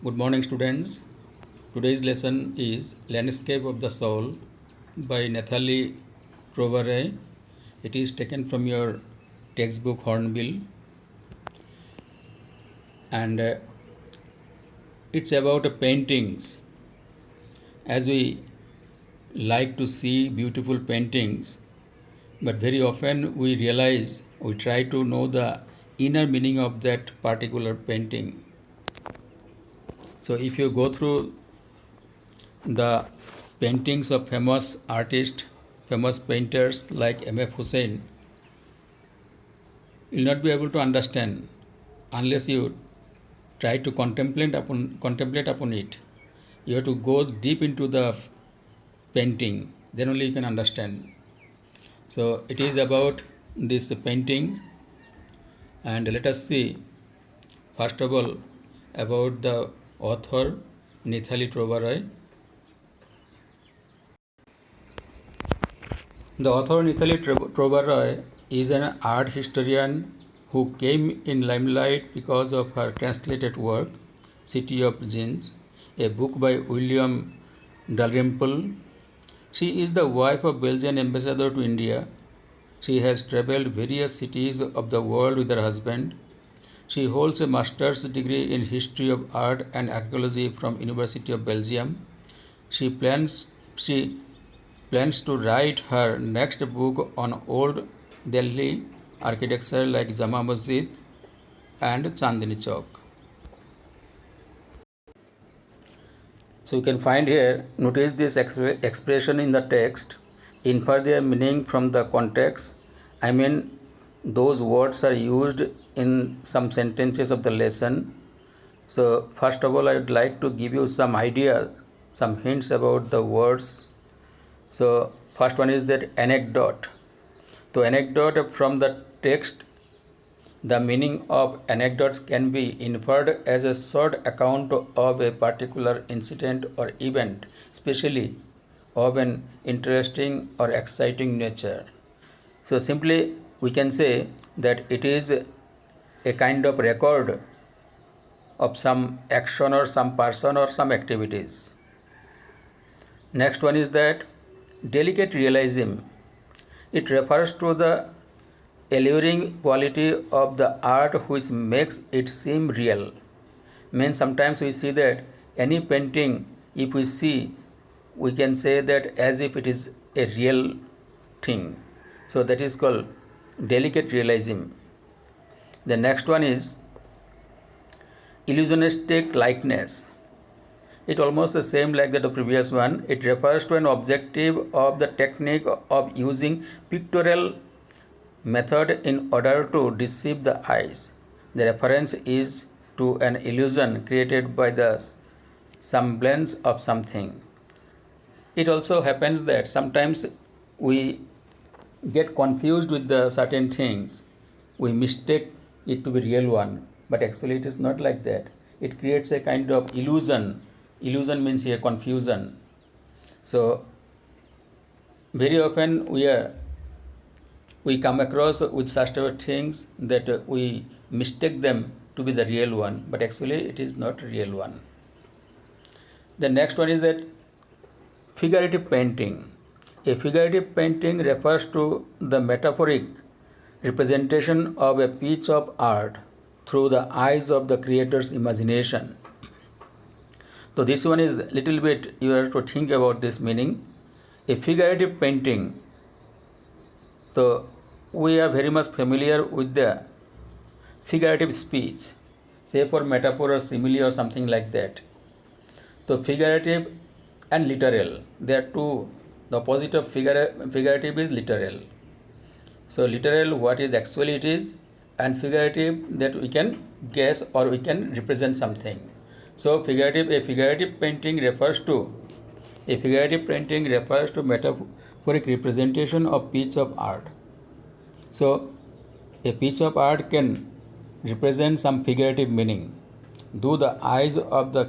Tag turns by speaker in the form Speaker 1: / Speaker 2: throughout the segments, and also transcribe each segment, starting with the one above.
Speaker 1: Good morning, students. Today's lesson is Landscape of the Soul by Nathalie Trovaire. It is taken from your textbook Hornbill, and it's about paintings. As we like to see beautiful paintings, but very often we try to know the inner meaning of that particular painting. So if you go through the paintings of famous artists, famous painters like M.F. Hussain, you'll not be able to understand unless you try to contemplate upon it. You have to go deep into the painting, then only you can understand. So it is about this painting, and let us see first of all about the author Nathalie Trovaire. The author Nathalie Trovaire is an art historian who came in limelight because of her translated work, City of Genes, a book by William Dalrymple. She is the wife of Belgian ambassador to India. She has traveled various cities of the world with her husband. She holds a master's degree in history of art and archaeology from University of Belgium. She plans to write her next book on old Delhi architecture like Jama Masjid and Chandni Chowk. So you can find here, notice this expression in the text, infer their meaning from the context. I mean, those words are used in some sentences of the lesson. So first of all, I would like to give you some ideas, some hints about the words. So first one is that anecdote. So anecdote from the text, the meaning of anecdotes can be inferred as a short account of a particular incident or event, especially of an interesting or exciting nature. So simply we can say that it is a kind of record of some action or some person or some activities. Next one is that delicate realism. It refers to the alluring quality of the art which makes it seem real. Means sometimes we see that any painting, if we see, we can say that as if it is a real thing. So that is called delicate realism. The next one is illusionistic likeness. It almost the same like the previous one. It refers to an objective of the technique of using pictorial method in order to deceive the eyes. The reference is to an illusion created by the semblance of something. It also happens that sometimes we get confused with the certain things. We mistake it to be real one, but actually it is not like that. It creates a kind of illusion. Illusion means here confusion. So very often we come across with such type of things that we mistake them to be the real one, but actually it is not real one. The next one is that figurative painting. A figurative painting refers to the metaphoric representation of a piece of art through the eyes of the creator's imagination. So this one is little bit, you have to think about this meaning. A figurative painting, so we are very much familiar with the figurative speech, say for metaphor or simile or something like that. So figurative and literal, they are two. The opposite of figurative is literal. So literal, what is actually it is, and figurative, that we can guess or we can represent something. So a figurative painting refers to metaphoric representation of piece of art. So a piece of art can represent some figurative meaning through the eyes of the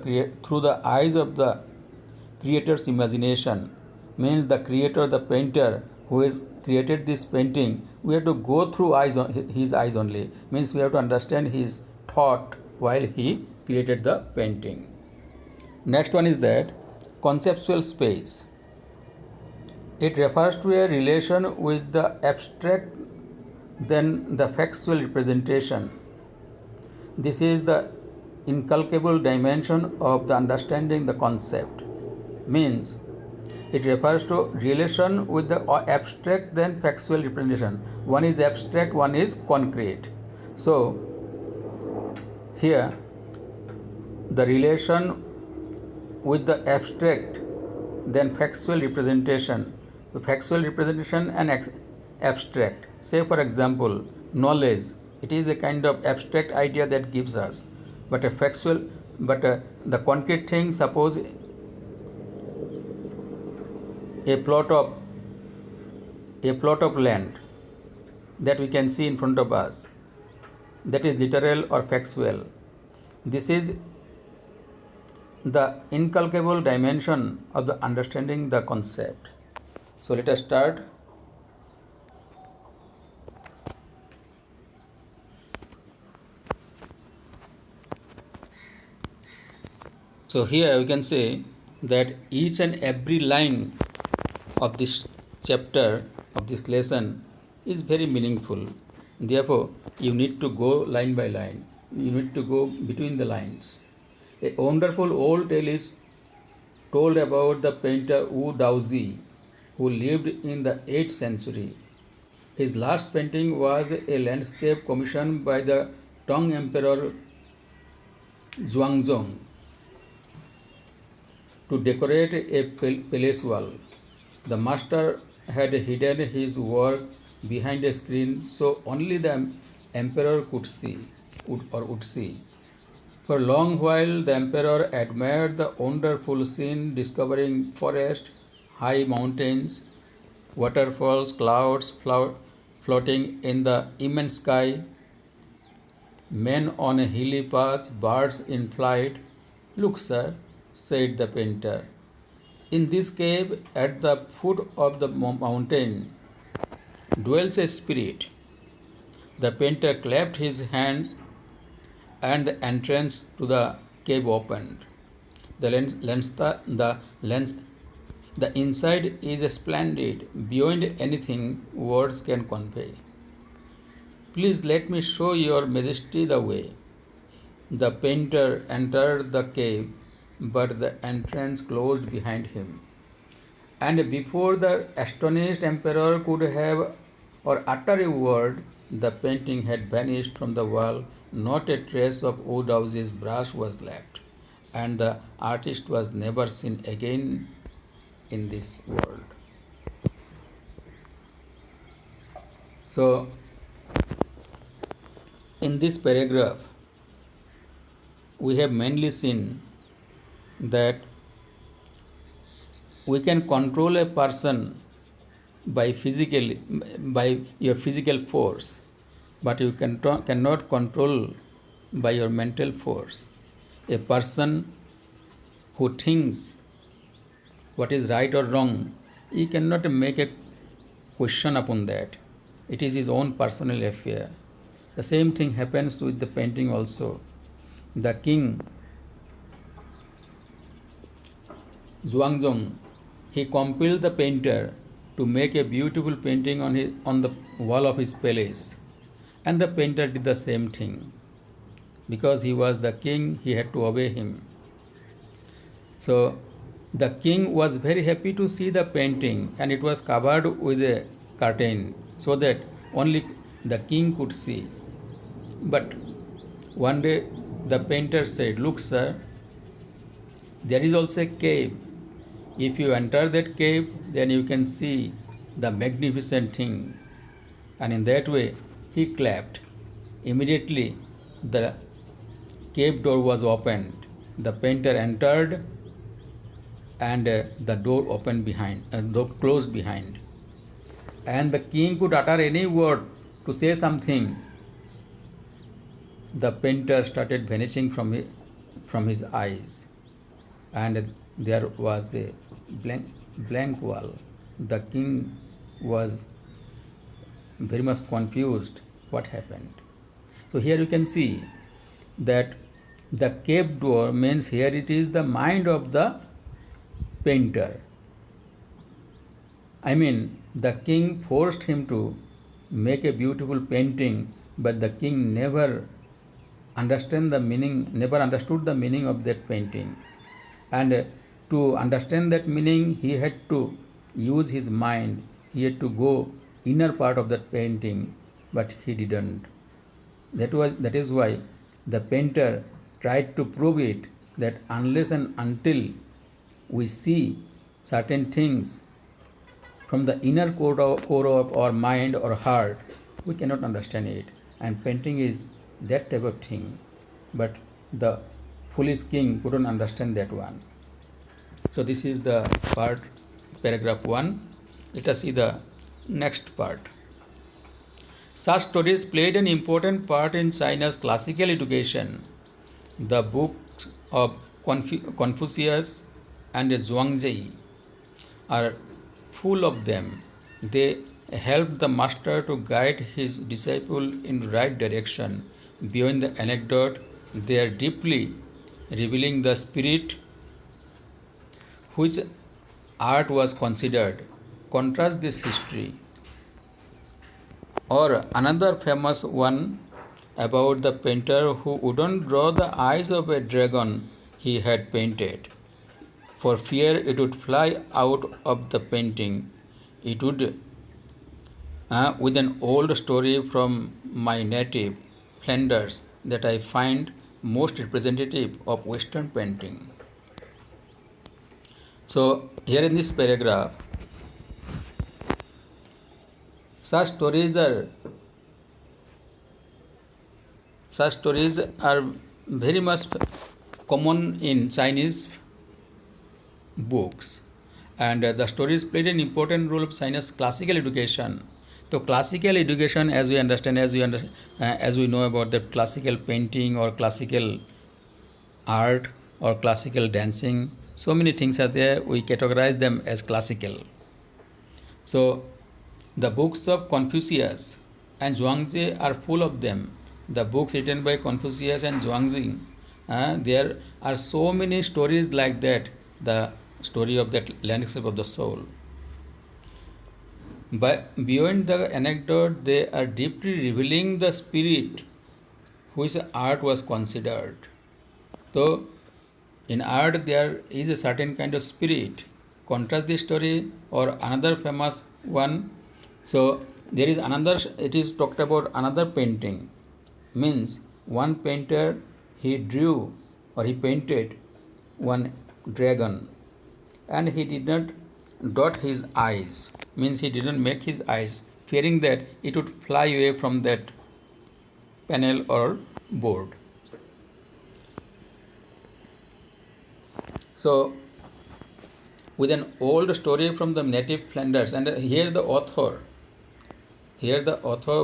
Speaker 1: creator's imagination. Means the creator, the painter who has created this painting, we have to go through his eyes only. Means we have to understand his thought while he created the painting. Next one is that conceptual space. It refers to a relation with the abstract than the factual representation. This is the inculcable dimension of the understanding the concept. Means it refers to relation with the abstract than factual representation. One is abstract, one is concrete. So here the relation with the abstract than factual representation. The factual representation and abstract. Say for example, knowledge. It is a kind of abstract idea that gives us, but a factual, but the concrete thing. Suppose a plot of land that we can see in front of us, that is literal or factual. This is the inculcable dimension of the understanding the concept. So let us start. So here we can say that each and every line of this chapter, of this lesson, is very meaningful. Therefore, you need to go line by line. You need to go between the lines. A wonderful old tale is told about the painter Wu Daozi, who lived in the 8th century. His last painting was a landscape commissioned by the Tang Emperor Zhuangzong to decorate a palace wall. The master had hidden his work behind a screen so only the emperor could see. For a long while, the emperor admired the wonderful scene, discovering forest, high mountains, waterfalls, clouds floating in the immense sky, men on a hilly path, birds in flight. Look, sir, said the painter. In this cave at the foot of the mountain dwells a spirit. The painter clapped his hands and the entrance to the cave opened. The inside is splendid, beyond anything words can convey. Please let me show your majesty the way. The painter entered the cave, but the entrance closed behind him. And before the astonished emperor could have or utter a word, the painting had vanished from the wall. Not a trace of Wu Daozi's brush was left, and the artist was never seen again in this world. So, in this paragraph, we have mainly seen that we can control a person by your physical force, but you cannot control by your mental force. A person who thinks what is right or wrong, he cannot make a question upon that. It is his own personal affair. The same thing happens with the painting also. The king Zhuangzong, he compelled the painter to make a beautiful painting on the wall of his palace, and the painter did the same thing. Because he was the king, he had to obey him. So the king was very happy to see the painting, and it was covered with a curtain so that only the king could see. But one day the painter said, "Look, sir, there is also a cave. If you enter that cave, then you can see the magnificent thing." And in that way, he clapped. Immediately, the cave door was opened. The painter entered, and the door opened behind, door closed behind. And the king could utter any word to say something. The painter started vanishing from his eyes, and there was a blank wall. The king was very much confused what happened. So here you can see that The cave door means here it is the mind of the painter. I mean, the king forced him to make a beautiful painting, but the king never understood the meaning of that painting. And to understand that meaning, he had to use his mind. He had to go inner part of that painting, but he didn't. That is why the painter tried to prove it that unless and until we see certain things from the inner core of our mind or heart, we cannot understand it. And painting is that type of thing. But the foolish king couldn't understand that one. So this is the part, paragraph 1. Let us see the next part. Such stories played an important part in China's classical education. The books of Confucius and Zhuangzi are full of them. They helped the master to guide his disciple in the right direction. Beyond the anecdote, they are deeply revealing the spirit which art was considered. Contrast this history. Or another famous one about the painter who wouldn't draw the eyes of a dragon he had painted. For fear it would fly out of the painting. It would, with an old story from my native Flanders that I find most representative of Western painting. So, here in this paragraph, such stories are very much common in Chinese books, and the stories played an important role of China's classical education. So classical education, as we understand, as we know about the classical painting or classical art or classical dancing, so many things are there. We categorize them as classical. So the books of Confucius and Zhuangzi are full of them. The books written by Confucius and Zhuangzi, there are so many stories like that. The story of that landscape of the soul. But beyond the anecdote, they are deeply revealing the spirit which art was considered. So, in art, there is a certain kind of spirit. Contrast this story or another famous one. So, there is another, it is talked about another painting. Means one painter, he drew or he painted one dragon, and he did not dot his eyes, means he didn't make his eyes, fearing that it would fly away from that panel or board. So with an old story from the native Flanders, and here the author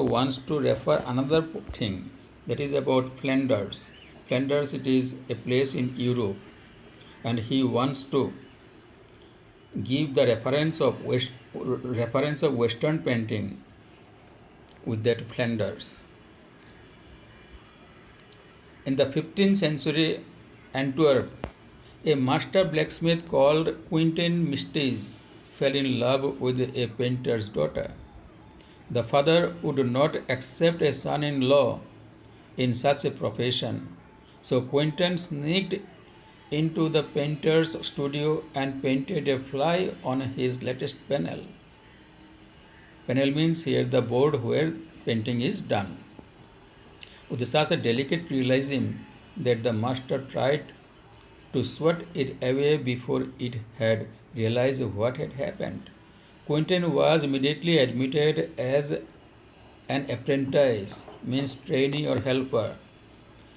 Speaker 1: wants to refer another thing, that is about Flanders. Flanders, it is a place in Europe, and he wants to give the reference of Western painting with that Flanders. In the 15th century Antwerp, a master blacksmith called Quentin Mistes fell in love with a painter's daughter. The father would not accept a son-in-law in such a profession, so Quentin sneaked into the painter's studio and painted a fly on his latest panel. Panel means here the board where painting is done. With such a delicate realism that the master tried to swat it away before it had realized what had happened. Quentin was immediately admitted as an apprentice, means trainee or helper,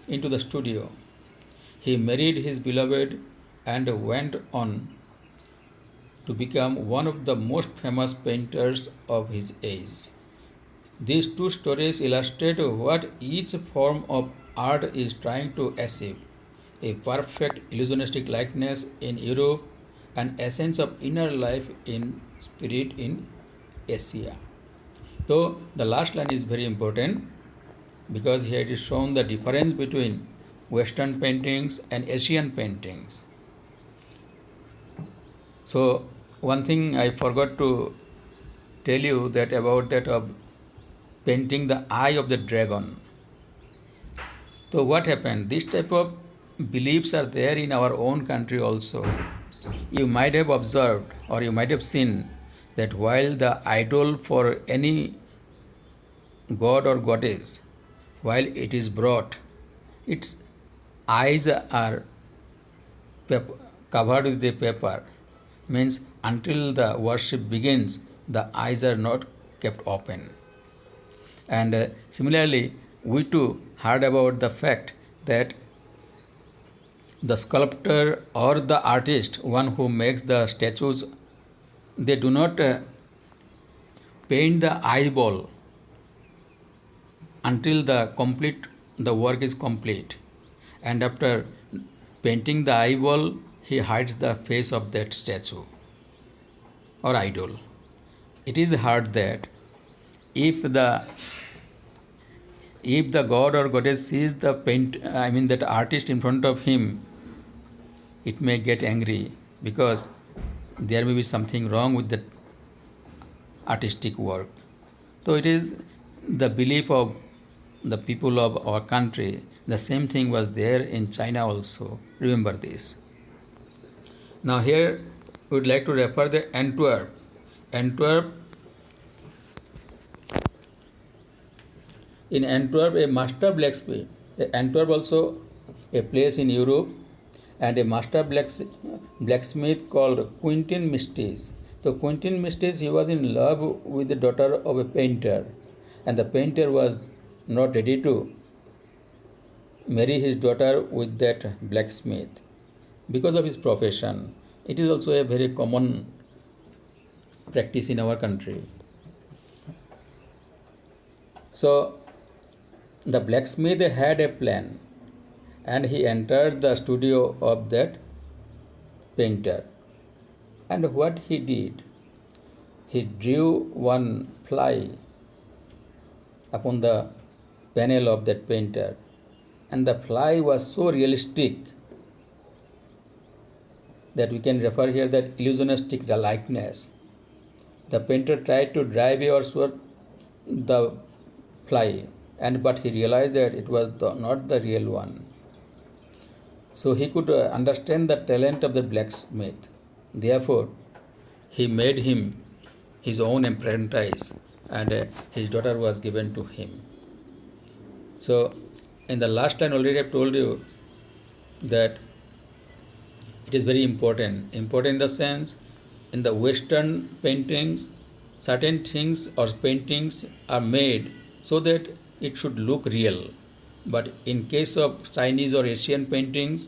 Speaker 1: into the studio. He married his beloved and went on to become one of the most famous painters of his age. These two stories illustrate what each form of art is trying to achieve: a perfect illusionistic likeness in Europe, an essence of inner life in spirit in Asia. So the last line is very important because here it is shown the difference between Western paintings and Asian paintings. So one thing I forgot to tell you that about that of painting the eye of the dragon. So what happened? This type of beliefs are there in our own country also. You might have observed or you might have seen that while the idol for any god or goddess, while it is brought, its eyes are covered with the paper. Means until the worship begins, the eyes are not kept open. And similarly, we too heard about the fact that the sculptor or the artist, one who makes the statues, they do not paint the eyeball until the work is complete. And after painting the eyeball, he hides the face of that statue or idol. It is heard that if the god or goddess sees that artist in front of him, it may get angry because there may be something wrong with the artistic work. So it is the belief of the people of our country. The same thing was there in China also. Remember this. Now here we would like to refer the Antwerp. In Antwerp, a master blacksmith. Antwerp also a place in Europe, and a master blacksmith called Quentin Mistis. So Quentin Mistis, he was in love with the daughter of a painter, and the painter was not ready to marry his daughter with that blacksmith because of his profession. It is also a very common practice in our country. So the blacksmith had a plan, and he entered the studio of that painter. And what he did, he drew one fly upon the panel of that painter, and the fly was so realistic that we can refer here that illusionistic likeness. The painter tried to drive or swat the fly, but he realized that it was not the real one. So he could understand the talent of the blacksmith. Therefore, he made him his own apprentice, and his daughter was given to him. So, in the last line already I have told you that it is very important. Important in the sense, in the Western paintings, certain things or paintings are made so that it should look real. But in case of Chinese or Asian paintings,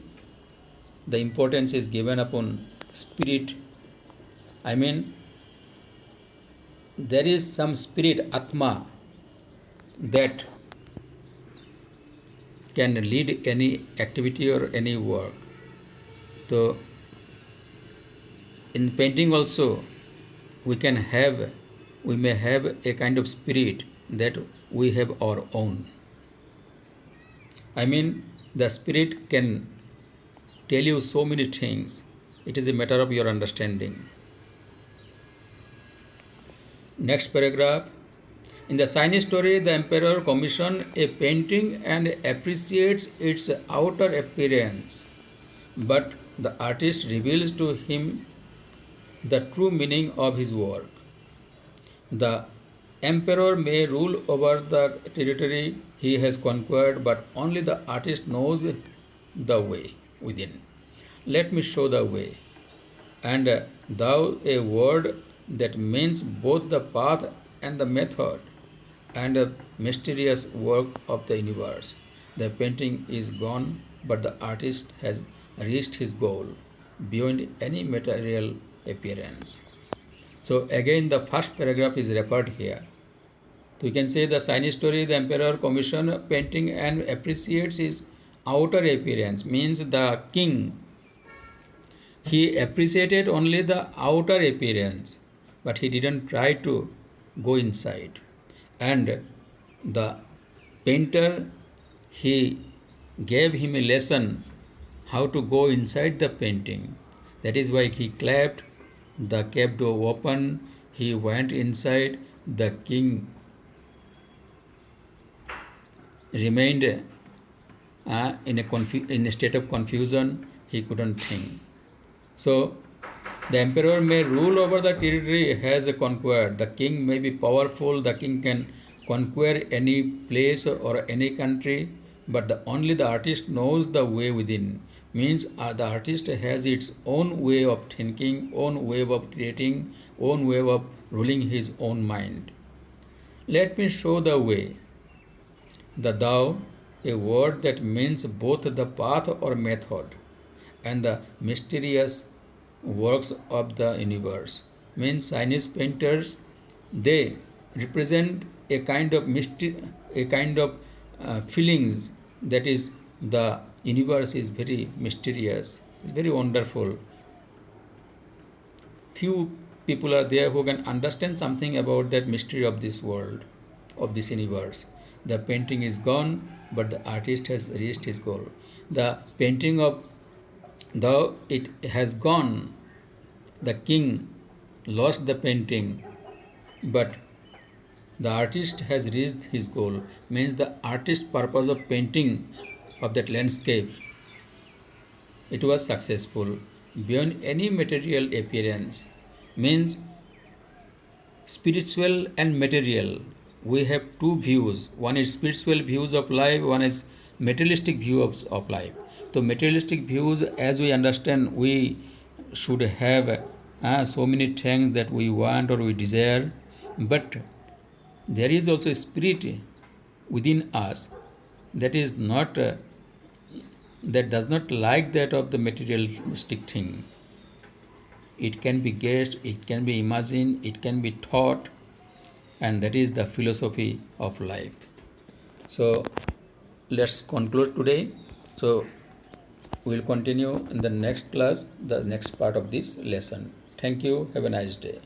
Speaker 1: the importance is given upon spirit. I mean, there is some spirit, Atma, that can lead any activity or any work. So, in painting also, we may have a kind of spirit that we have our own. I mean, the spirit can tell you so many things. It is a matter of your understanding. Next paragraph. In the Chinese story, the emperor commissioned a painting and appreciates its outer appearance, but the artist reveals to him the true meaning of his work. The emperor may rule over the territory he has conquered, but only the artist knows the way within. Let me show the way. And thou, a word that means both the path and the method and a mysterious work of the universe. The painting is gone, but the artist has reached his goal beyond any material appearance. So again, the first paragraph is referred here. So you can say the Chinese story, the emperor commissions a painting and appreciates his outer appearance, means the king. He appreciated only the outer appearance, but he didn't try to go inside. And the painter, he gave him a lesson how to go inside the painting. That is why he clapped, the cave door opened, he went inside, the king remained in a state of confusion, he couldn't think. So, the emperor may rule over the territory he has conquered. The king may be powerful, the king can conquer any place or any country, but only the artist knows the way within. Means the artist has its own way of thinking, own way of creating, own way of ruling his own mind. Let me show the way. The Tao, a word that means both the path or method and the mysterious works of the universe. Means Chinese painters, they represent a kind of feelings, that is, the universe is very mysterious, it's very wonderful. Few people are there who can understand something about that mystery of this world, of this universe. The painting is gone, but the artist has reached his goal. The painting of though it has gone, the king lost the painting, but the artist has reached his goal. Means the artist's purpose of painting of that landscape, it was successful beyond any material appearance. Means spiritual and material, we have two views. One is spiritual views of life, one is materialistic view of life. So materialistic views, as we understand, we should have so many things that we want or we desire, but there is also a spirit within us that is not that does not like that of the materialistic thing. It can be guessed, it can be imagined, it can be thought, and that is the philosophy of life. So let's conclude today. So we'll continue in the next class, the next part of this lesson. Thank you. Have a nice day.